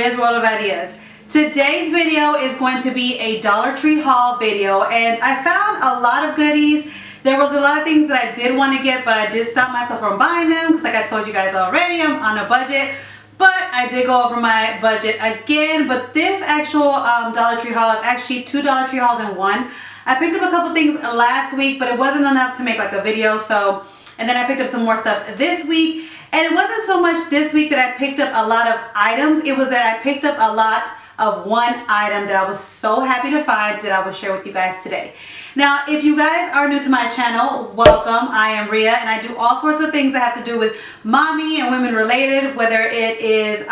Ria's World of Ideas. Today's video is going to be a Dollar Tree haul video, and I found a lot of goodies. There was a lot of things that I did want to get, but I did stop myself from buying them because, like I told you guys already, I'm on a budget. But I did go over my budget again. But this actual Dollar Tree haul is actually 2 Dollar Tree hauls in one. I picked up a couple things last week, but it wasn't enough to make like a video. And then I picked up some more stuff this week. And it wasn't so much this week that I picked up a lot of items. It was that I picked up a lot of one item that I was so happy to find that I will share with you guys today. Now, if you guys are new to my channel, welcome. I am Ria, and I do all sorts of things that have to do with mommy and women related, whether it is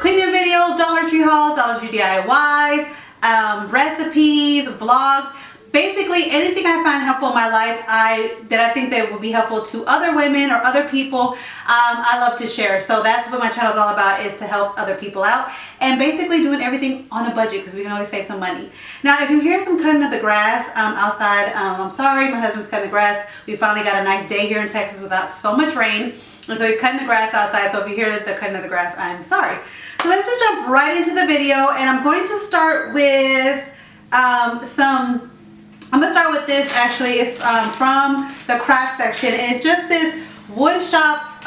cleaning videos, Dollar Tree hauls, Dollar Tree DIYs, recipes, vlogs. Basically, anything I find helpful in my life that I think that would be helpful to other women or other people, I love to share. So that's what my channel is all about, is to help other people out. And basically doing everything on a budget, because we can always save some money. Now, if you hear some cutting of the grass outside, I'm sorry, my husband's cutting the grass. We finally got a nice day here in Texas without so much rain. And so he's cutting the grass outside. So if you hear the cutting of the grass, I'm sorry. So let's just jump right into the video. And I'm going to start with I'm going to start with this. Actually, it's from the craft section, and it's just this wood shop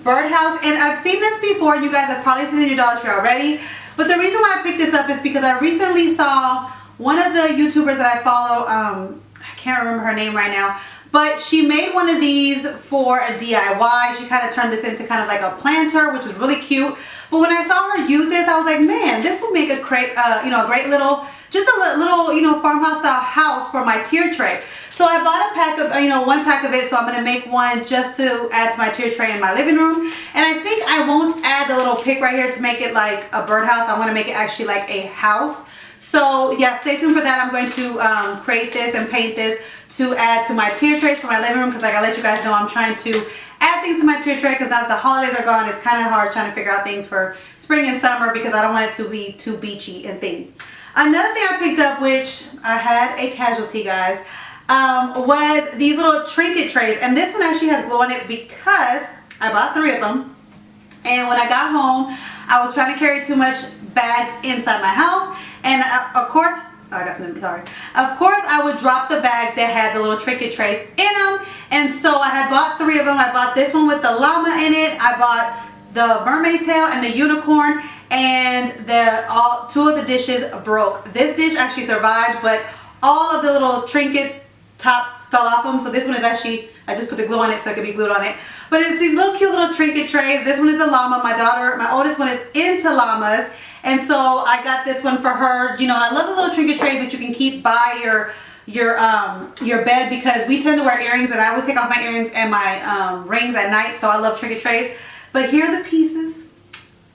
birdhouse. And I've seen this before. You guys have probably seen it in your Dollar Tree already. But the reason why I picked this up is because I recently saw one of the YouTubers that I follow. I can't remember her name right now, but she made one of these for a DIY. She kind of turned this into kind of like a planter, which was really cute. But when I saw her use this, I was like, man, this will make a great, a great little, just a little, farmhouse style house for my tier tray. So I bought a pack of, one pack of it. So I'm going to make one just to add to my tier tray in my living room. And I think I won't add the little pick right here to make it like a birdhouse. I want to make it actually like a house. So yeah, stay tuned for that. I'm going to create this and paint this to add to my tier trays for my living room, because like I let you guys know, I'm trying to add things to my tier tray, because now that the holidays are gone, it's kind of hard trying to figure out things for spring and summer, because I don't want it to be too beachy and thing. Another thing I picked up, which I had a casualty, guys, was these little trinket trays. And this one actually has glue on it because I bought 3 of them. And when I got home, I was trying to carry too much bags inside my house. And of course, Of course, I would drop the bag that had the little trinket trays in them. And so I had bought 3 of them. I bought this one with the llama in it. I bought the mermaid tail and the unicorn. And 2 of the dishes broke. This dish actually survived, but all of the little trinket tops fell off them. So this one is actually, I just put the glue on it so it could be glued on it. But it's these little cute little trinket trays. This one is the llama. My oldest one is into llamas. And so I got this one for her. I love the little trinket trays that you can keep by your bed, because we tend to wear earrings, and I always take off my earrings and my rings at night. So I love trinket trays. But here are the pieces.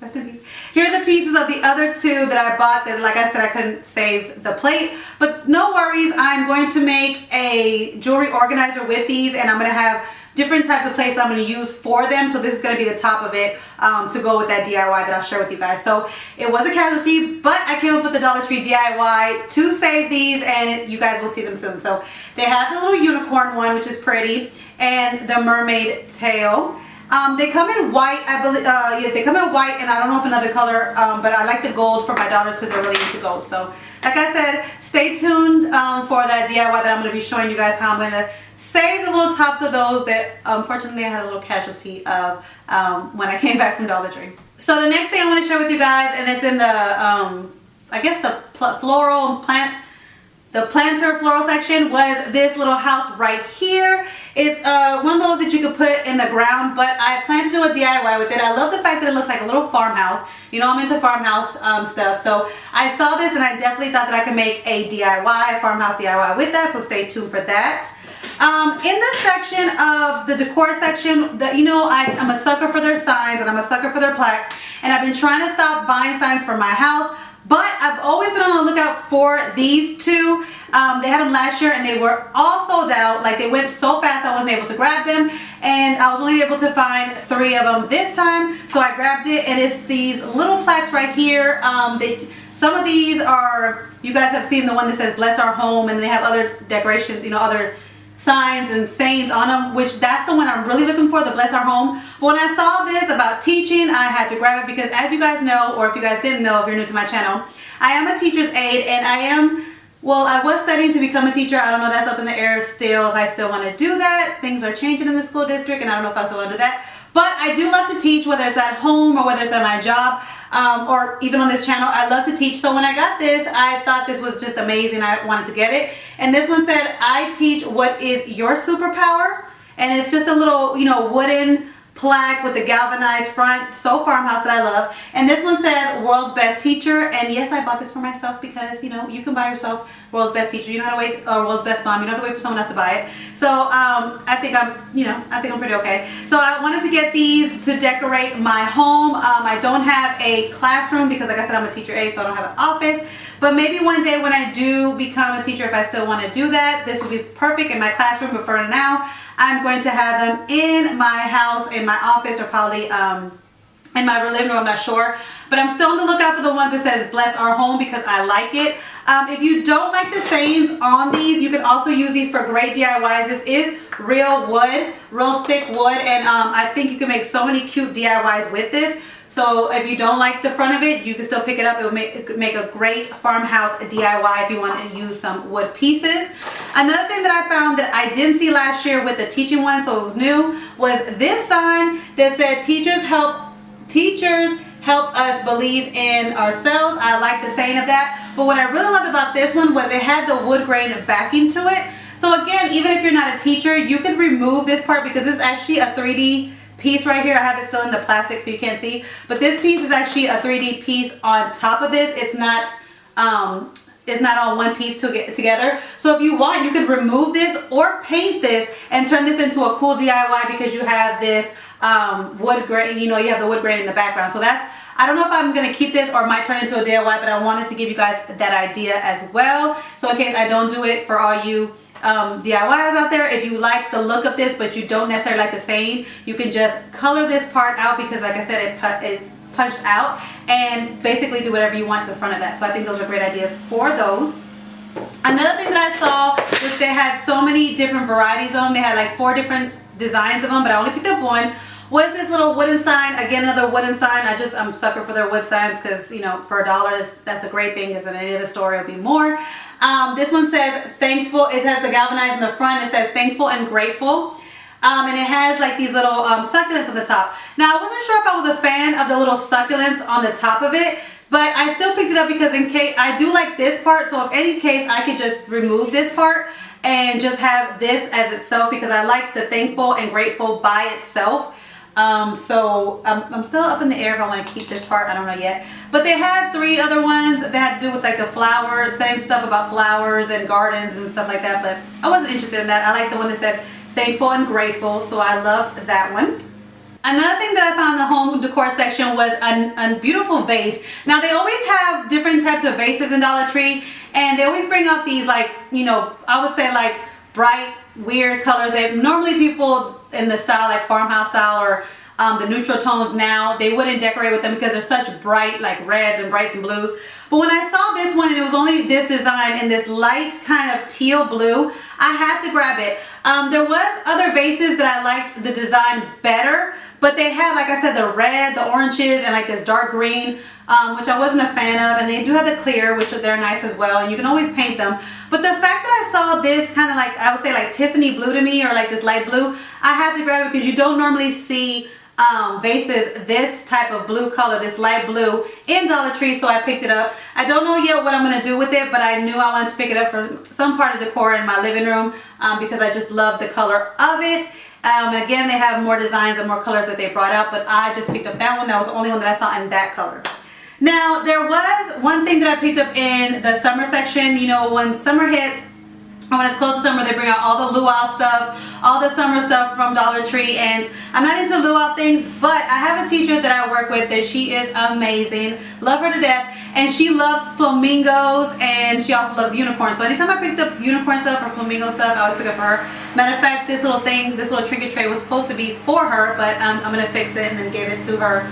Rest in peace. Here are the pieces of the other 2 that I bought that, like I said, I couldn't save the plate. But no worries. I'm going to make a jewelry organizer with these, and I'm going to have different types of plates I'm going to use for them. So this is going to be the top of it to go with that DIY that I'll share with you guys. So it was a casualty, but I came up with the Dollar Tree DIY to save these, and you guys will see them soon. So they have the little unicorn one, which is pretty, and the mermaid tail. They come in white, I believe. Yeah, they come in white, and I don't know if another color, but I like the gold for my daughters because they're really into gold. So like I said, stay tuned for that DIY that I'm going to be showing you guys how I'm going to save the little tops of those that unfortunately I had a little casualty of when I came back from Dollar Tree. So the next thing I want to share with you guys, and it's in the I guess the planter floral section, was this little house right here. It's one of those that you could put in the ground, but I plan to do a DIY with it. I love the fact that it looks like a little farmhouse. I'm into farmhouse stuff. So I saw this, and I definitely thought that I could make a DIY, a farmhouse DIY with that. So stay tuned for that. In this section of the decor section, I'm a sucker for their signs, and I'm a sucker for their plaques. And I've been trying to stop buying signs for my house, but I've always been on the lookout for these 2. They had them last year, and they were all sold out. Like, they went so fast I wasn't able to grab them, and I was only able to find 3 of them this time. So I grabbed it, and it's these little plaques right here. Some of these are, you guys have seen the one that says bless our home, and they have other decorations, other signs and sayings on them, which that's the one I'm really looking for, the Bless Our Home. But when I saw this about teaching, I had to grab it because, as you guys know, or if you guys didn't know, if you're new to my channel, I am a teacher's aide, and I was studying to become a teacher. I don't know, that's up in the air still, if I still want to do that. Things are changing in the school district, and I don't know if I still want to do that. But I do love to teach, whether it's at home or whether it's at my job. Or even on this channel, I love to teach. So when I got this, I thought this was just amazing. I wanted to get it. And this one said, I teach what is your superpower. And it's just a little, wooden plaque with the galvanized front. So farmhouse that I love. And this one says world's best teacher. And yes, I bought this for myself because, you can buy yourself world's best teacher. You don't have to wait, or world's best mom. You don't have to wait for someone else to buy it. So I think I'm pretty okay. So I wanted to get these to decorate my home. I don't have a classroom because, like I said, I'm a teacher aide, so I don't have an office. But maybe one day when I do become a teacher, if I still want to do that, this would be perfect in my classroom. But for now, I'm going to have them in my house, in my office, or probably in my living room. I'm not sure. But I'm still on the lookout for the one that says Bless Our Home because I like it. If you don't like the sayings on these, you can also use these for great DIYs. This is real wood, real thick wood, and I think you can make so many cute DIYs with this. So if you don't like the front of it, you can still pick it up. It will make a great farmhouse DIY if you want to use some wood pieces. Another thing that I found that I didn't see last year with the teaching one, so it was new, was this sign that said teachers help us believe in ourselves. I like the saying of that. But what I really loved about this one was it had the wood grain backing to it. So again, even if you're not a teacher, you can remove this part because this is actually a 3D piece right here. I have it still in the plastic so you can't see, but this piece is actually a 3D piece on top of this. It's not all one piece together. So if you want, you can remove this or paint this and turn this into a cool DIY because you have this wood grain, you have the wood grain in the background. So I don't know if I'm going to keep this or it might turn into a DIY, but I wanted to give you guys that idea as well. So in case I don't do it, for all you DIYers out there, if you like the look of this but you don't necessarily like the saying, you can just color this part out because, like I said, it's punched out, and basically do whatever you want to the front of that. So I think those are great ideas for those. Another thing that I saw was they had so many different varieties of them. They had like 4 different designs of them, but I only picked up one. Was this little wooden sign. Again, another wooden sign. I'm sucker for their wood signs because, for $1, that's a great thing, because in any other store it'll be more. This one says thankful. It has the galvanized in the front. It says thankful and grateful. And it has like these little succulents on the top. Now, I wasn't sure if I was a fan of the little succulents on the top of it, but I still picked it up because in case I do like this part. So if any case, I could just remove this part and just have this as itself because I like the thankful and grateful by itself. So I'm still up in the air if I want to keep this part. I don't know yet. But they had 3 other ones that had to do with like the flowers, saying stuff about flowers and gardens and stuff like that. But I wasn't interested in that. I like the one that said thankful and grateful. So I loved that one. Another thing that I found in the home decor section was a beautiful vase. Now they always have different types of vases in Dollar Tree. And they always bring out these like, I would say like bright, weird colors that normally people in the style like farmhouse style or the neutral tones now, they wouldn't decorate with them because they're such bright like reds and brights and blues. But when I saw this one and it was only this design in this light kind of teal blue, I had to grab it. There was other vases that I liked the design better, but they had, like I said, the red, the oranges, and like this dark green, which I wasn't a fan of. And they do have the clear, which they're nice as well, and you can always paint them. But the fact that I saw this kind of like, I would say like Tiffany blue to me, or like this light blue, I had to grab it because you don't normally see vases this type of blue color, this light blue, in Dollar Tree, so I picked it up. I don't know yet what I'm going to do with it, but I knew I wanted to pick it up for some part of decor in my living room because I just love the color of it. Again, they have more designs and more colors that they brought out, but I just picked up that one. That was the only one that I saw in that color. Now, there was one thing that I picked up in the summer section. When summer hits, and when it's close to summer, they bring out all the luau stuff, all the summer stuff from Dollar Tree. And I'm not into luau things, but I have a teacher that I work with that she is amazing. Love her to death. And she loves flamingos, and she also loves unicorns. So anytime I picked up unicorn stuff or flamingo stuff, I always pick up for her. Matter of fact, this little thing, this little trinket tray was supposed to be for her, but I'm going to fix it and then give it to her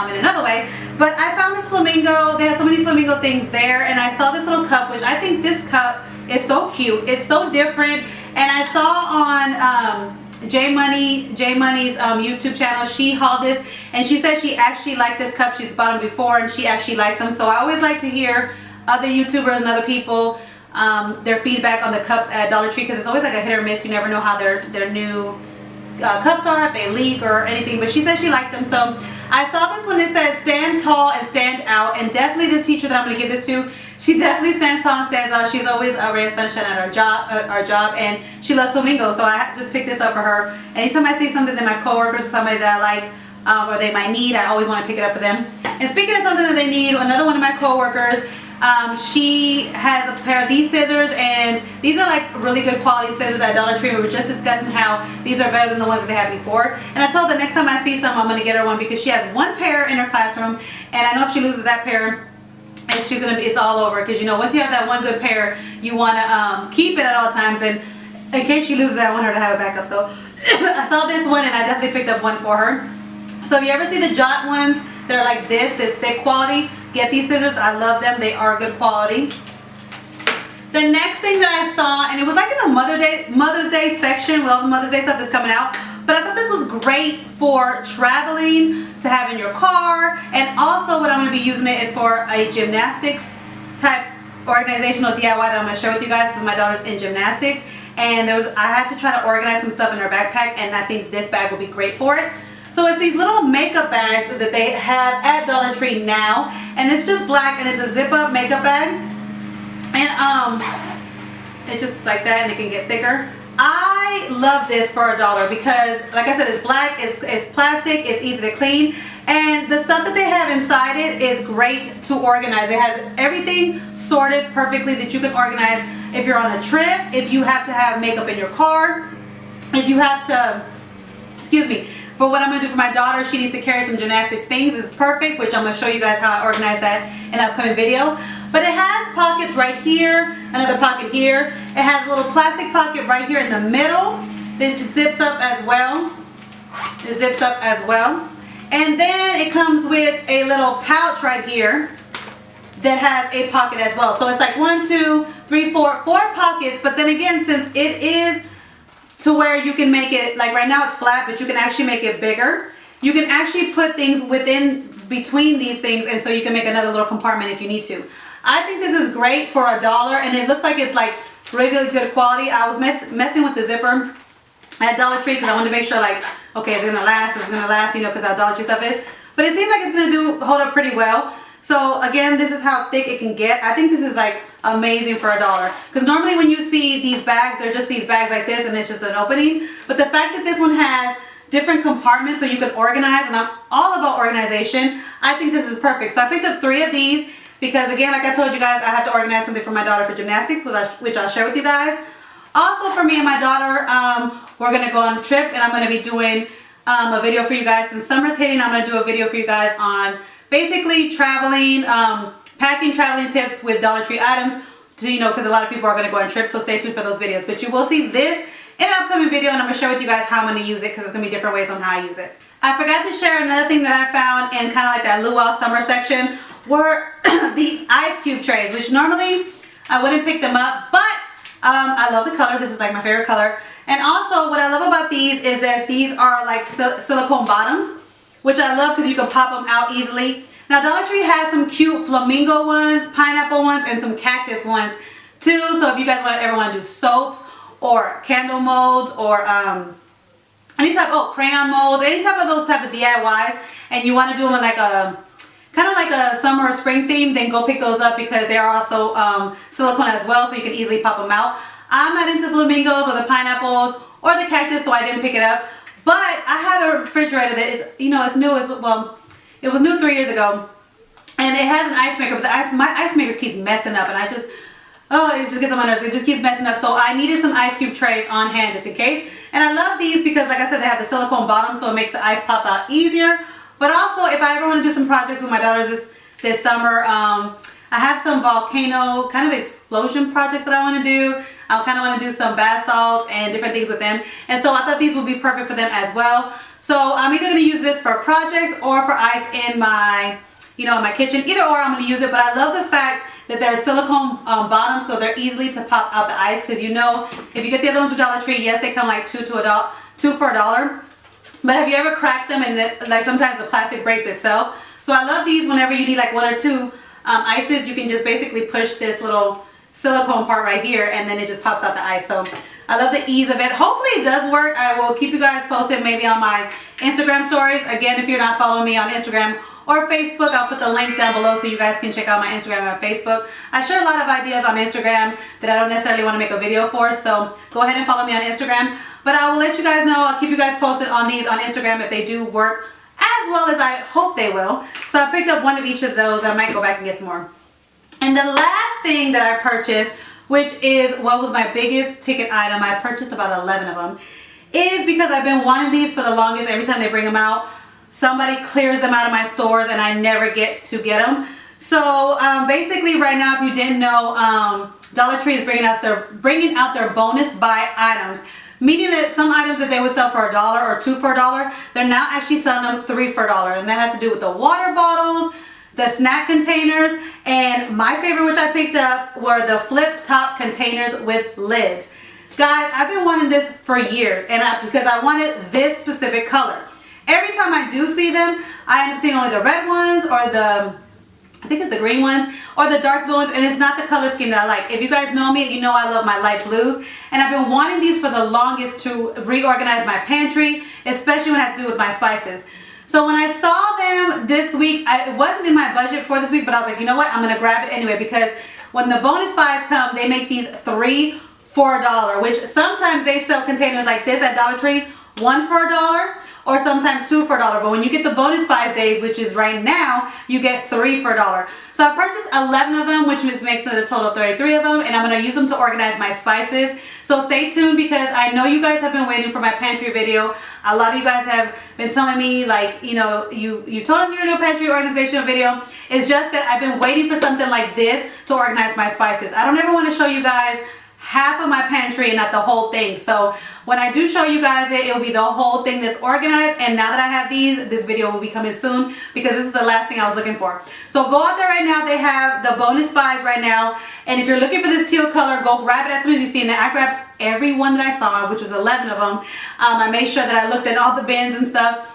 in another way. But I found this flamingo. They had so many flamingo things there, and I saw this little cup, which I think this cup is so cute. It's so different, and And I saw on J Money's YouTube channel, she hauled this, and she said she actually liked this cup. She's bought them before, and she actually likes them. So I always like to hear other YouTubers and other people their feedback on the cups at Dollar Tree, because it's always like a hit or miss. You never know how their new cups are, if they leak or anything. But she said she liked them. So I saw this one that says stand tall and stand out, and definitely this teacher that I'm going to give this to, she definitely stands tall and stands out. She's always a ray of sunshine at our job, and she loves flamingos. So I just picked this up for her. Anytime I see something that my coworkers or somebody that I like or they might need, I always want to pick it up for them. And speaking of something that they need, another one of my coworkers, she has a pair of these scissors, and these are like really good quality scissors at Dollar Tree. We were just discussing how these are better than the ones that they had before, and I told her the next time I see some, I'm going to get her one, because she has one pair in her classroom, and I know if she loses that pair, it's all over. Because you know, once you have that one good pair, you want to keep it at all times, and in case she loses, I want her to have a backup. So I saw this one, and I definitely picked up one for her. So if you ever see the Jot ones that are like this thick quality, get these scissors. I love them. They are good quality. The next thing that I saw, and it was like in the Mother's Day section with all the Mother's Day stuff that's coming out, but I thought this was great for traveling, to have in your car, and also what I'm going to be using it is for a gymnastics type organizational DIY that I'm going to share with you guys, because my daughter's in gymnastics, and I had to try to organize some stuff in her backpack, and I think this bag will be great for it. So it's these little makeup bags that they have at Dollar Tree now, and it's just black, and it's a zip-up makeup bag, and it's just like that, and it can get thicker. I love this for $1 because, like I said, it's black, it's plastic, it's easy to clean, and the stuff that they have inside it is great to organize. It has everything sorted perfectly that you can organize if you're on a trip, if you have to have makeup in your car, if you have to, excuse me, for what I'm going to do for my daughter, she needs to carry some gymnastics things. It's perfect, which I'm going to show you guys how I organize that in an upcoming video. But it has pockets right here, another pocket here. It has a little plastic pocket right here in the middle. It zips up as well. It zips up as well. And then it comes with a little pouch right here that has a pocket as well. So it's like 1, 2, 3, 4 pockets. But then again, since it is to where you can make it, like right now it's flat, but you can actually make it bigger. You can actually put things between these things, and so you can make another little compartment if you need to. I think this is great for $1, and it looks like it's like really good quality. I was messing with the zipper at Dollar Tree because I wanted to make sure, like, okay, it's gonna last, you know, because how Dollar Tree stuff is. But it seems like it's gonna hold up pretty well. So again, this is how thick it can get. I think this is like amazing for $1, because normally when you see these bags, they're just these bags like this, and it's just an opening. But the fact that this one has different compartments so you can organize, and I'm all about organization, I think this is perfect. So I picked up 3 of these because, again, like I told you guys, I have to organize something for my daughter for gymnastics, which I'll share with you guys. Also for me and my daughter, we're going to go on trips, and I'm going to be doing a video for you guys. Since summer's hitting, I'm going to do a video for you guys on basically traveling, packing traveling tips with Dollar Tree items, to, you know, because a lot of people are going to go on trips, so stay tuned for those videos. But you will see this in an upcoming video, and I'm going to share with you guys how I'm going to use it, because there's going to be different ways on how I use it. I forgot to share another thing that I found in kind of like that luau summer section were these ice cube trays, which normally I wouldn't pick them up, but I love the color. This is like my favorite color. And also what I love about these is that these are like silicone bottoms, which I love because you can pop them out easily. Now Dollar Tree has some cute flamingo ones, pineapple ones, and some cactus ones too. So if you guys ever want to do soaps or candle molds or any type, crayon molds, any type of those type of DIYs, and you want to do them in like a kind of like a summer or spring theme, then go pick those up, because they are also silicone as well, so you can easily pop them out. I'm not into flamingos or the pineapples or the cactus, so I didn't pick it up. But I have a refrigerator that is, you know, it's new. Well, it was new 3 years ago, and it has an ice maker, but my ice maker keeps messing up, and it just gets on my nerves. It just keeps messing up. So I needed some ice cube trays on hand just in case. And I love these because, like I said, they have the silicone bottom, so it makes the ice pop out easier. But also, if I ever want to do some projects with my daughters this summer, I have some volcano kind of explosion projects that I want to do. I kind of want to do some bath salts and different things with them. And so I thought these would be perfect for them as well. So I'm either going to use this for projects or for ice in my, you know, in my kitchen. Either or, I'm going to use it. But I love the fact that they're silicone bottoms, so they're easily to pop out the ice. Because you know, if you get the other ones from Dollar Tree, yes, they come like two for $1. But have you ever cracked them and like sometimes the plastic breaks itself? So I love these whenever you need like 1 or 2 ices. You can just basically push this little silicone part right here and then it just pops out the ice. So I love the ease of it. Hopefully it does work. I will keep you guys posted maybe on my Instagram stories. Again, if you're not following me on Instagram or Facebook, I'll put the link down below so you guys can check out my Instagram and Facebook. I share a lot of ideas on Instagram that I don't necessarily want to make a video for, so go ahead and follow me on Instagram. But I will let you guys know, I'll keep you guys posted on these on Instagram if they do work as well as I hope they will. So I picked up one of each of those. I might go back and get some more. And the last thing that I purchased, which is what was my biggest ticket item, I purchased about 11 of them, is because I've been wanting these for the longest. Every time they bring them out, somebody clears them out of my stores and I never get to get them. So basically right now, if you didn't know, Dollar Tree is bringing out their bonus buy items. Meaning that some items that they would sell for $1 or 2 for $1, they're now actually selling them 3 for $1. And that has to do with the water bottles, the snack containers, and my favorite, which I picked up, were the flip top containers with lids. Guys, I've been wanting this for years, and because I wanted this specific color. Every time I do see them, I end up seeing only the red ones or the, I think it's the green ones, or the dark blue ones, and it's not the color scheme that I like. If you guys know me, you know I love my light blues, and I've been wanting these for the longest to reorganize my pantry, especially when I have to do with my spices. So when I saw them this week, it wasn't in my budget for this week, but I was like, you know what, I'm gonna grab it anyway, because when the bonus buys come, they make these 3 for $1, which sometimes they sell containers like this at Dollar Tree, 1 for $1, or sometimes 2 for $1. But when you get the bonus buys days, which is right now, you get 3 for $1. So I purchased 11 of them, which makes it a total of 33 of them, and I'm going to use them to organize my spices. So stay tuned, because I know you guys have been waiting for my pantry video. A lot of you guys have been telling me, like, you know, you told us you're going to do a pantry organization video. It's just that I've been waiting for something like this to organize my spices. I don't ever want to show you guys half of my pantry and not the whole thing. So when I do show you guys it, will be the whole thing that's organized. And now that I have these, this video will be coming soon, because this is the last thing I was looking for. So go out there right now. They have the bonus buys right now, and if you're looking for this teal color, go grab it as soon as you see it. And I grabbed every one that I saw, which was 11 of them. I made sure that I looked at all the bins and stuff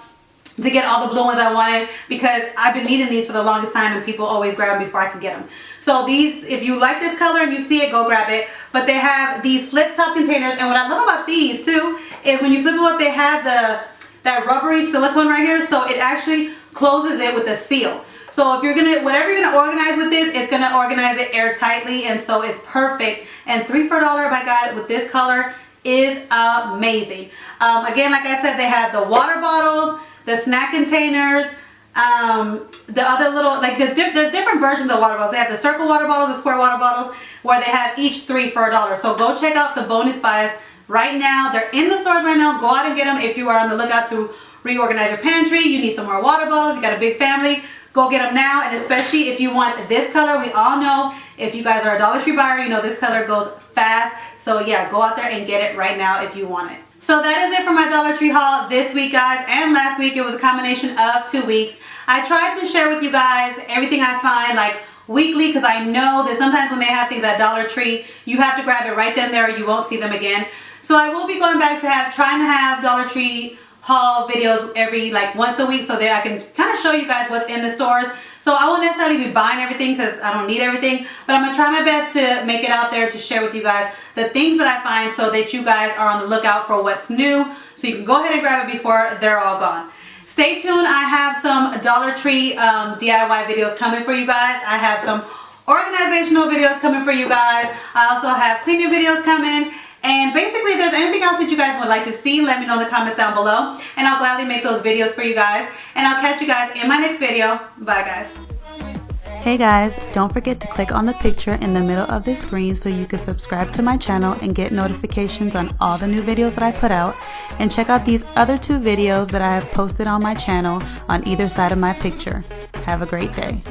to get all the blue ones I wanted, because I've been needing these for the longest time and people always grab them before I can get them. So these, if you like this color and you see it, go grab it. But they have these flip top containers, and what I love about these too is when you flip them up, they have that rubbery silicone right here, so it actually closes it with a seal. So if you're gonna, whatever you're gonna organize with this, it's gonna organize it airtightly, and so it's perfect. And 3 for $1, my God, with this color is amazing. Again, like I said, they have the water bottles, the snack containers, the other little, like there's different versions of water bottles. They have the circle water bottles, the square water bottles, where they have each 3 for $1. So go check out the bonus buys right now. They're in the stores right now. Go out and get them if you are on the lookout to reorganize your pantry. You need some more water bottles. You got a big family. Go get them now. And especially if you want this color, we all know if you guys are a Dollar Tree buyer, you know this color goes fast. So yeah, go out there and get it right now if you want it. So that is it for my Dollar Tree haul this week, guys, and last week. It was a combination of 2 weeks. I tried to share with you guys everything I find, like weekly, because I know that sometimes when they have things at Dollar Tree, you have to grab it right then and there, or you won't see them again. So I will be going back to trying to have Dollar Tree haul videos every once a week, so that I can kind of show you guys what's in the stores. So I won't necessarily be buying everything, because I don't need everything, but I'm gonna try my best to make it out there to share with you guys the things that I find, so that you guys are on the lookout for what's new, so you can go ahead and grab it before they're all gone. Stay tuned. I have some Dollar Tree DIY videos coming for you guys. I have some organizational videos coming for you guys. I also have cleaning videos coming. And basically, if there's anything else that you guys would like to see, let me know in the comments down below, and I'll gladly make those videos for you guys. And I'll catch you guys in my next video. Bye, guys. Hey guys, don't forget to click on the picture in the middle of the screen so you can subscribe to my channel and get notifications on all the new videos that I put out. And check out these other 2 videos that I have posted on my channel on either side of my picture. Have a great day.